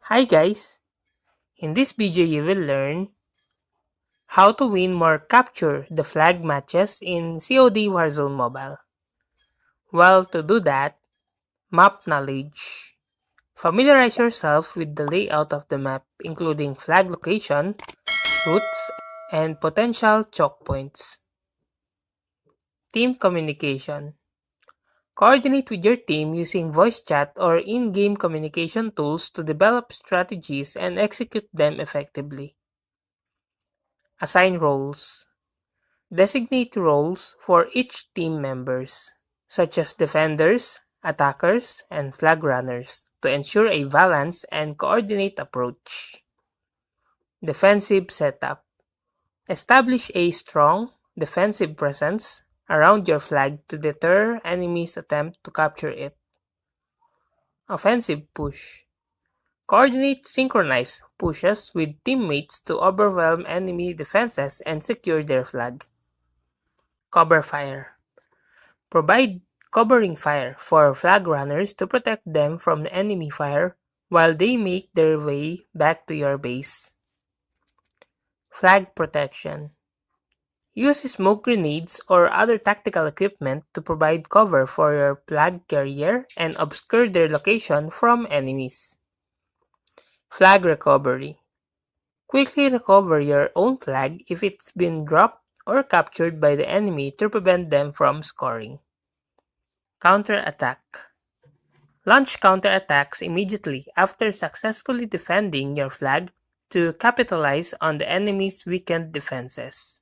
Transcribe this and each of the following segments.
Hi guys! In this video you will learn how to win more capture the flag matches in COD Warzone Mobile. Well, to do that, map knowledge. Familiarize yourself with the layout of the map including flag location, routes, and potential choke points. Team communication. Coordinate with your team using voice chat or in-game communication tools to develop strategies and execute them effectively. Assign roles. Designate roles for each team members, such as defenders, attackers, and flag runners, to ensure a balanced and coordinated approach. Defensive setup. Establish a strong defensive presence around your flag to deter enemies' attempt to capture it. Offensive push. Coordinate synchronized pushes with teammates to overwhelm enemy defenses and secure their flag. Cover fire. Provide covering fire for flag runners to protect them from the enemy fire while they make their way back to your base. Flag protection. Use smoke grenades or other tactical equipment to provide cover for your flag carrier and obscure their location from enemies. Flag recovery. Quickly recover your own flag if it's been dropped or captured by the enemy to prevent them from scoring. Counter-attack. Launch counterattacks immediately after successfully defending your flag to capitalize on the enemy's weakened defenses.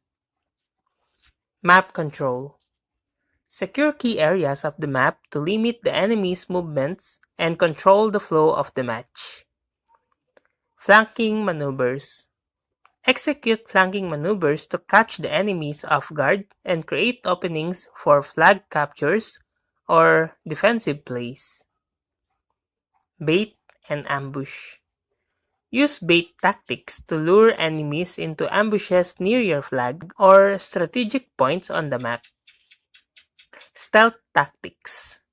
Map control. Secure key areas of the map to limit the enemy's movements and control the flow of the match. Flanking maneuvers. Execute flanking maneuvers to catch the enemies off guard and create openings for flag captures or defensive plays. Bait and ambush. Use bait tactics to lure enemies into ambushes near your flag or strategic points on the map. Stealth tactics.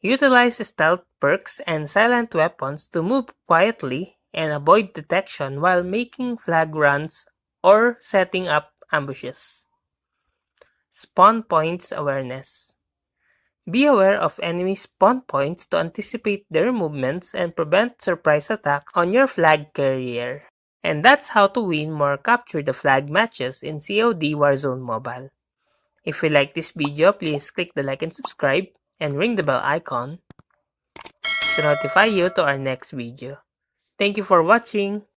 Utilize stealth perks and silent weapons to move quietly and avoid detection while making flag runs or setting up ambushes. Spawn points awareness. Be aware of enemy spawn points to anticipate their movements and prevent surprise attack on your flag carrier. And that's how to win more capture the flag matches in COD Warzone Mobile. If you like this video, please click the like and subscribe and ring the bell icon to notify you to our next video. Thank you for watching.